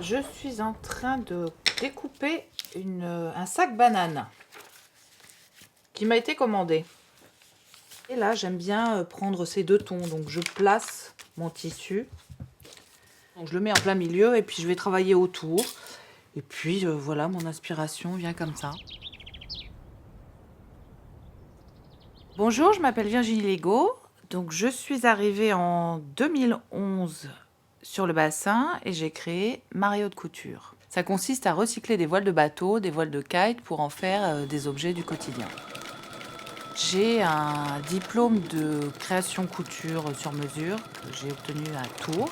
Je suis en train de découper un sac banane qui m'a été commandé. Et là, j'aime bien prendre ces deux tons. Donc, je place mon tissu. Donc, je le mets en plein milieu et puis je vais travailler autour. Et puis, voilà, mon inspiration vient comme ça. Bonjour, je m'appelle Virginie Legault. Donc, je suis arrivée en 2011 sur le bassin et j'ai créé Marie Haute Couture. Ça consiste à recycler des voiles de bateau, des voiles de kite pour en faire des objets du quotidien. J'ai un diplôme de création couture sur mesure que j'ai obtenu à Tours.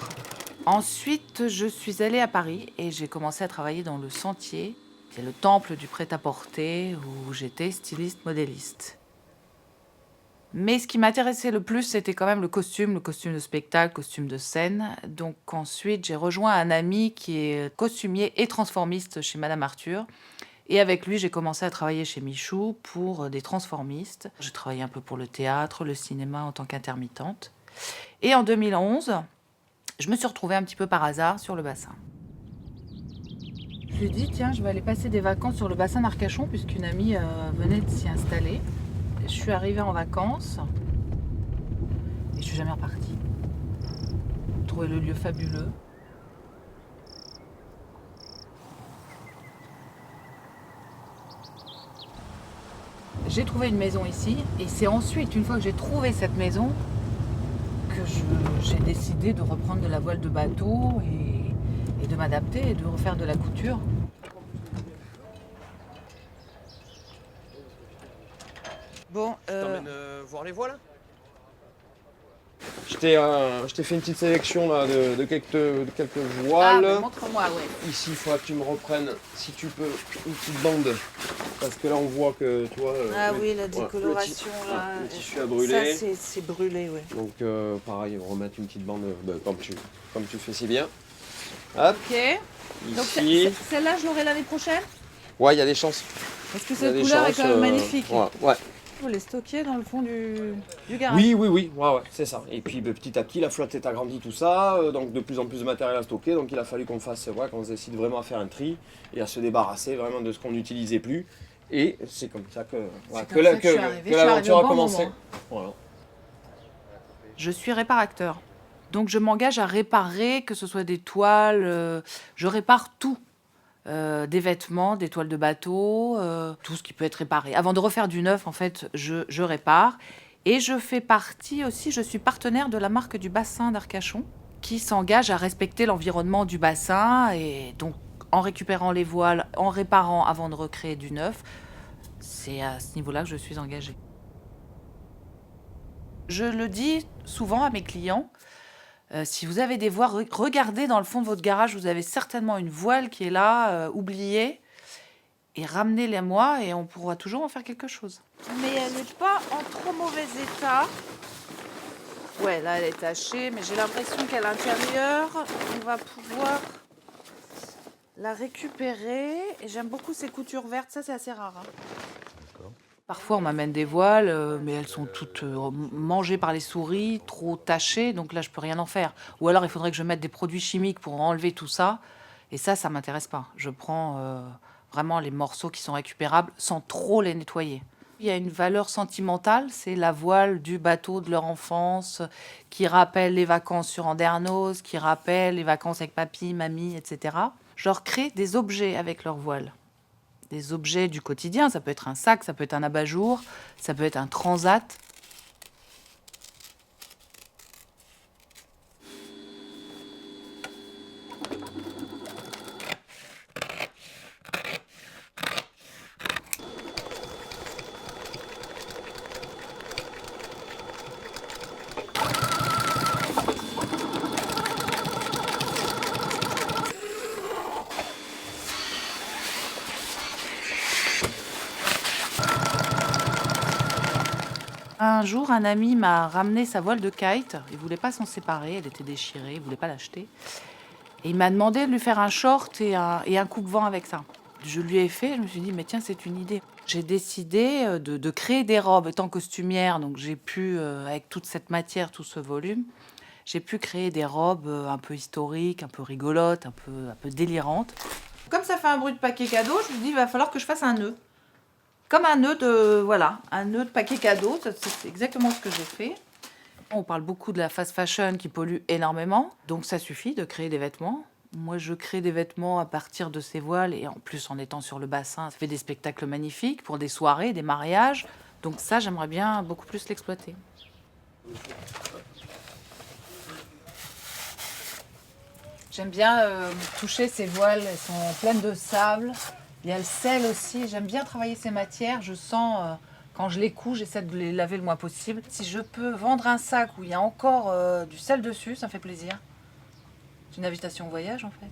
Ensuite, je suis allée à Paris et j'ai commencé à travailler dans le Sentier. C'est le temple du prêt-à-porter où j'étais styliste modéliste. Mais ce qui m'intéressait le plus, c'était quand même le costume de spectacle, costume de scène. Donc ensuite, j'ai rejoint un ami qui est costumier et transformiste chez Madame Arthur. Et avec lui, j'ai commencé à travailler chez Michou pour des transformistes. J'ai travaillé un peu pour le théâtre, le cinéma en tant qu'intermittente. Et en 2011, je me suis retrouvée un petit peu par hasard sur le bassin. Je lui ai dit, tiens, je vais aller passer des vacances sur le bassin d'Arcachon puisqu'une amie venait de s'y installer. Je suis arrivée en vacances et je suis jamais repartie. J'ai trouvé le lieu fabuleux. J'ai trouvé une maison ici et c'est ensuite, une fois que j'ai trouvé cette maison, que j'ai décidé de reprendre de la voile de bateau et de m'adapter et de refaire de la couture. Bon, Je t'emmène voir les voiles. Je t'ai fait une petite sélection là, de quelques voiles. Ah, bah, montre-moi, ouais. Ici, il faudra que tu me reprennes, si tu peux, une petite bande. Parce que là, on voit que, tu vois... Ah oui, la décoloration, là. Le tissu a brûlé. Ça, c'est brûlé, oui. Donc, pareil, on va remettre une petite bande comme tu fais si bien. Hop, Ok. Donc, ici. celle-là, je l'aurai l'année prochaine? Ouais, il y a des chances. Parce que Il y a cette des couleur est chances, quand même magnifique. Ouais. Vous les stocker dans le fond du garage. Oui, ouais, c'est ça. Et puis petit à petit, la flotte est agrandie, tout ça, donc de plus en plus de matériel à stocker, donc il a fallu qu'on fasse, qu'on se décide vraiment à faire un tri et à se débarrasser vraiment de ce qu'on n'utilisait plus. Et c'est comme ça que l'aventure a commencé. Voilà. Je suis réparateur. Donc je m'engage à réparer, que ce soit des toiles, je répare tout. Des vêtements, des toiles de bateau, tout ce qui peut être réparé. Avant de refaire du neuf, en fait, je répare. Et je fais partie aussi, je suis partenaire de la marque du bassin d'Arcachon, qui s'engage à respecter l'environnement du bassin. Et donc, en récupérant les voiles, en réparant avant de recréer du neuf, c'est à ce niveau-là que je suis engagée. Je le dis souvent à mes clients, si vous avez des voiles, regardez dans le fond de votre garage, vous avez certainement une voile qui est là, oubliée, et ramenez-les moi et on pourra toujours en faire quelque chose. Mais elle n'est pas en trop mauvais état. Ouais, là elle est tachée, mais j'ai l'impression qu'à l'intérieur, on va pouvoir la récupérer. Et j'aime beaucoup ces coutures vertes, ça c'est assez rare. Parfois, on m'amène des voiles, mais elles sont toutes mangées par les souris, trop tachées, donc là, je peux rien en faire. Ou alors, il faudrait que je mette des produits chimiques pour enlever tout ça. Et ça m'intéresse pas. Je prends vraiment les morceaux qui sont récupérables sans trop les nettoyer. Il y a une valeur sentimentale, c'est la voile du bateau de leur enfance, qui rappelle les vacances sur Andernos, qui rappelle les vacances avec papy, mamie, etc. Je leur crée des objets avec leur voile. Des objets du quotidien, ça peut être un sac, ça peut être un abat-jour, ça peut être un transat. Un jour, un ami m'a ramené sa voile de kite. Il voulait pas s'en séparer, elle était déchirée, il voulait pas l'acheter. Et il m'a demandé de lui faire un short et un coupe-vent avec ça. Je lui ai fait, je me suis dit, mais tiens, c'est une idée. J'ai décidé de créer des robes étant costumière, donc j'ai pu, avec toute cette matière, tout ce volume, j'ai pu créer des robes un peu historiques, un peu rigolotes, un peu délirantes. Comme ça fait un bruit de paquet cadeau, je me dis, il va falloir que je fasse un nœud. Comme un nœud de, voilà, un nœud de paquet cadeau, c'est exactement ce que j'ai fait. On parle beaucoup de la fast fashion qui pollue énormément, donc ça suffit de créer des vêtements. Moi, je crée des vêtements à partir de ces voiles et en plus, en étant sur le bassin, ça fait des spectacles magnifiques pour des soirées, des mariages. Donc ça, j'aimerais bien beaucoup plus l'exploiter. J'aime bien toucher ces voiles, elles sont pleines de sable. Il y a le sel aussi, j'aime bien travailler ces matières. Je sens, quand je les couds, j'essaie de les laver le moins possible. Si je peux vendre un sac où il y a encore du sel dessus, ça me fait plaisir. C'est une invitation au voyage en fait.